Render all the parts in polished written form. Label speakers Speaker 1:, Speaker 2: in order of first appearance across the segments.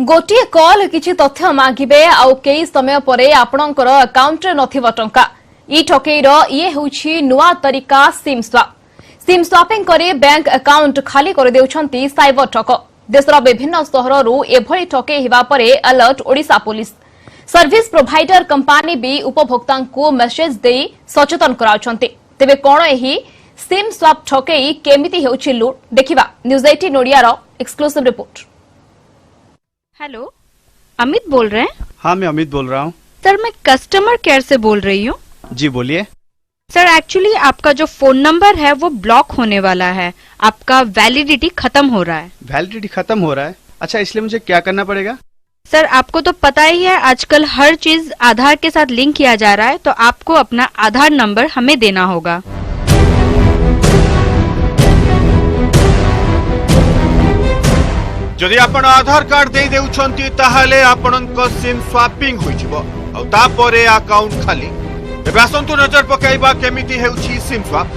Speaker 1: गोटे कॉल किछि तथ्य मागिबे आउ कई समय परे आपणकर अकाउंट रे नथिबो टंका ई ठकेईर ये होछि नुआ तरीका सिम स्वापिंग करे बैंक अकाउंट खाली कर देउछंती साइबर ठक। देशर विभिन्न सहररू एभଳି ठकेई हेबा परे alert Odisha police. Service provider company भी उपभोक्तांकु मेसेज देई सचेतन कराउछंती। तेबे कोन एही सिम स्वाप ठकेई केमिति हेउछि लूट देखिबा न्यूज 18 ओडिया रो एक्सक्लूसिव रिपोर्ट।
Speaker 2: हेलो, अमित बोल रहे हैं?
Speaker 3: हाँ, मैं अमित बोल रहा हूँ।
Speaker 2: सर, मैं कस्टमर केयर से बोल रही हूँ।
Speaker 3: जी बोलिए।
Speaker 2: सर, एक्चुअली आपका जो फोन नंबर है वो ब्लॉक होने वाला है। आपका वैलिडिटी खत्म हो रहा है।
Speaker 3: वैलिडिटी खत्म हो रहा है? अच्छा, इसलिए मुझे क्या करना पड़ेगा?
Speaker 2: सर, आपको तो पता ही है आजकल हर चीज आधार के साथ लिंक किया जा रहा है, तो आपको अपना आधार नंबर हमें देना होगा।
Speaker 4: जदि आपण आधार कार्ड दे देउछंती ताहाले आपणक सिम स्वापिंग होइजिवो आ तापरे अकाउंट खाली। एबे आसंतु नजर पकाइबा केमिति हेउछि सिम स्वाप।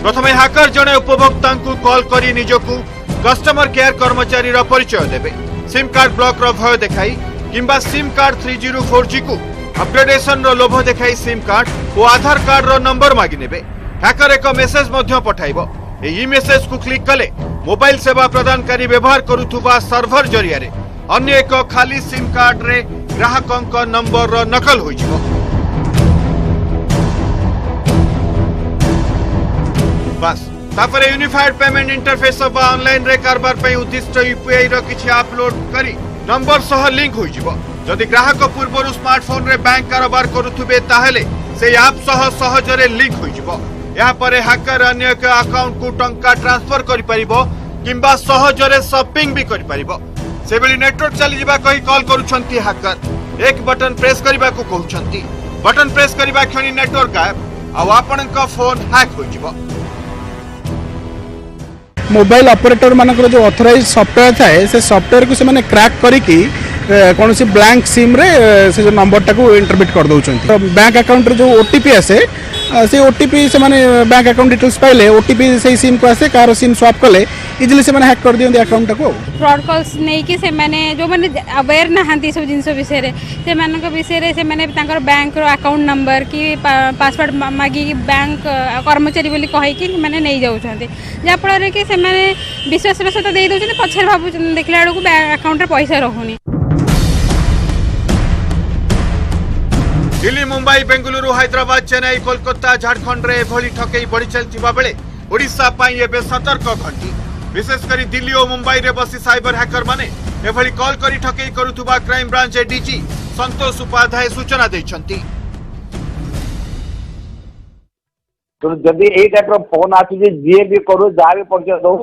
Speaker 4: प्रथमे हैकर जने उपभोक्तांकु कॉल करी निजकु कस्टमर केयर कर्मचारी रो परिचय देबे। सिम कार्ड ब्लॉक रो भय देखाई किंबा सिम कार्ड 30 4G को अपग्रेडेशन रो लोभ देखाई सिम कार्ड और आधार कार्ड रो नंबर मागी नेबे। हैकर एक मेसेज मध्य पठाइबो। एही मेसेज को क्लिक कले मोबाइल सेवा प्रदानकारी व्यवहार करुथुबा सर्भर जरिया रे अन्य एक खाली सिम कार्ड रे ग्राहकंक नंबर रो नकल होइजिवो। बस तापरे यूनिफाइड पेमेंट इंटरफेस बा ऑनलाइन रे कारबार पे उद्दिष्ट यूपीआई रो किछि अपलोड करी नंबर सह लिंक होइजिवो। जदि ग्राहक पूर्वरु स्मार्टफोन रे बैंक कारोबार करुथुबे ताहेले से ऐप सह सहज रे लिंक होइजिवो। या परे हैकर अन्य एक अकाउंट को टंका ट्रांसफर करि परिबो किंबा सहज रे शॉपिंग भी करि परिबो। से बेली नेटवर्क चली जिबा कहि कॉल करूछंती हैकर एक बटन प्रेस करिबा को कहउछंती। बटन प्रेस करिबा खणी नेटवर्क गायब आ आपनका फोन हैक होई जिवो।
Speaker 5: मोबाइल ऑपरेटर मानकर जो ऑथराइज सॉफ्टवेयर थाए से सॉफ्टवेयर को से माने क्रैक करिकी कौन सी ब्लैंक सिम रे से जो नंबर टाको इंटरप्रेट कर दउछंती। तो बैंक अकाउंट रे जो ओटीपी आसे से ओटीपी से माने बैंक अकाउंट डिटेल्स पाइले ओटीपी से सिम को आसे कार सिम स्वैप कले इजिली से माने हैक कर दियंती अकाउंट को।
Speaker 6: फ्रॉड कॉल्स नै कि से माने जो माने अवेयर ना हंती सब जिंस विषय रे से मानक विषय रे से माने तांकर बैंक रो अकाउंट नंबर की पासवर्ड मागी बैंक कर्मचारी बोली कहि कि माने नै जाउछंती। जा फल रे कि से माने विश्वास रे सहित देई दउछंती पछर भाबु देखला को बैंक अकाउंट रे पैसा रहउनी।
Speaker 4: दिल्ली, मुंबई, बेंगलुरु, हैदराबाद, चेन्नई, कोलकाता, झारखंड रे एभली ठकेई बढ़ी चलथिबा बेले ओडिशा पई एबे सतर्क घंटी। विशेषकर दिल्ली और मुंबई रे बसी साइबर हैकर माने एभली कॉल करी ठकेई करुथुबा क्राइम ब्रांच एडीजी संतोष उपाध्याय सूचना दैछंती।
Speaker 7: तो जदि ए टाइप रो फोन आसी जे जे भी करू जा भी परिचय दो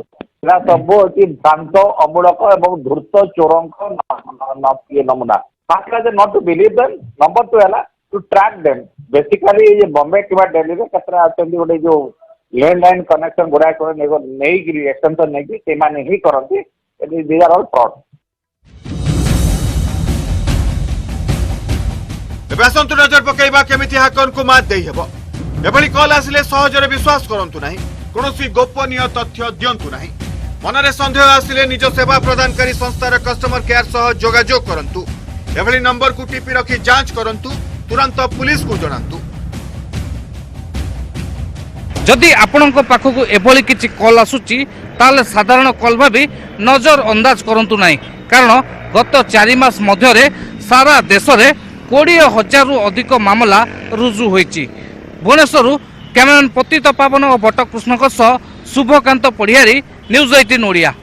Speaker 7: ना सब कि भ्रांत अमूलक एवं धूर्त चोरंक ये नमूना fast is not to believe them. Number 2 हला टू ट्रैक देम। बेसिकली ये बॉम्बे किबा दिल्ली रे कतरा आछंती गोटे जो लैंडलाइन कनेक्शन गुडा को नहीं कि एक्सटेंशन नहीं कि से माने ही करंती। These are all fraud.
Speaker 4: बेसंतु नजर पकाइबा केमिति हैकर को मात देई हेबो। एभली कॉल आसिले सहज रे विश्वास करंतु नाही। कोनोसी गोपनीय तथ्य दियंतु नाही। मनरे संदेह आसिले निज सेवा प्रदानकारी संस्थार कस्टमर केयर सह जोगाजोग करंतु। एभली नंबर को टीपी रखी जांच करंतु। तुरंत पुलिस को जणांतु।
Speaker 8: जदि आपणक पाखक एभली किछि कॉल आसुची ताले साधारण कॉल भाबी नजर अंदाज करंतु नाही। कारण गत 4 मास मध्यरे सारा देश रे 20,000 रु अधिक मामला रुजु होईची। भुवनेश्वर कैमरामैन पतित पावन और बटकृष्ण शुभकांत पढ़ियारी, न्यूज 18 ओडिया।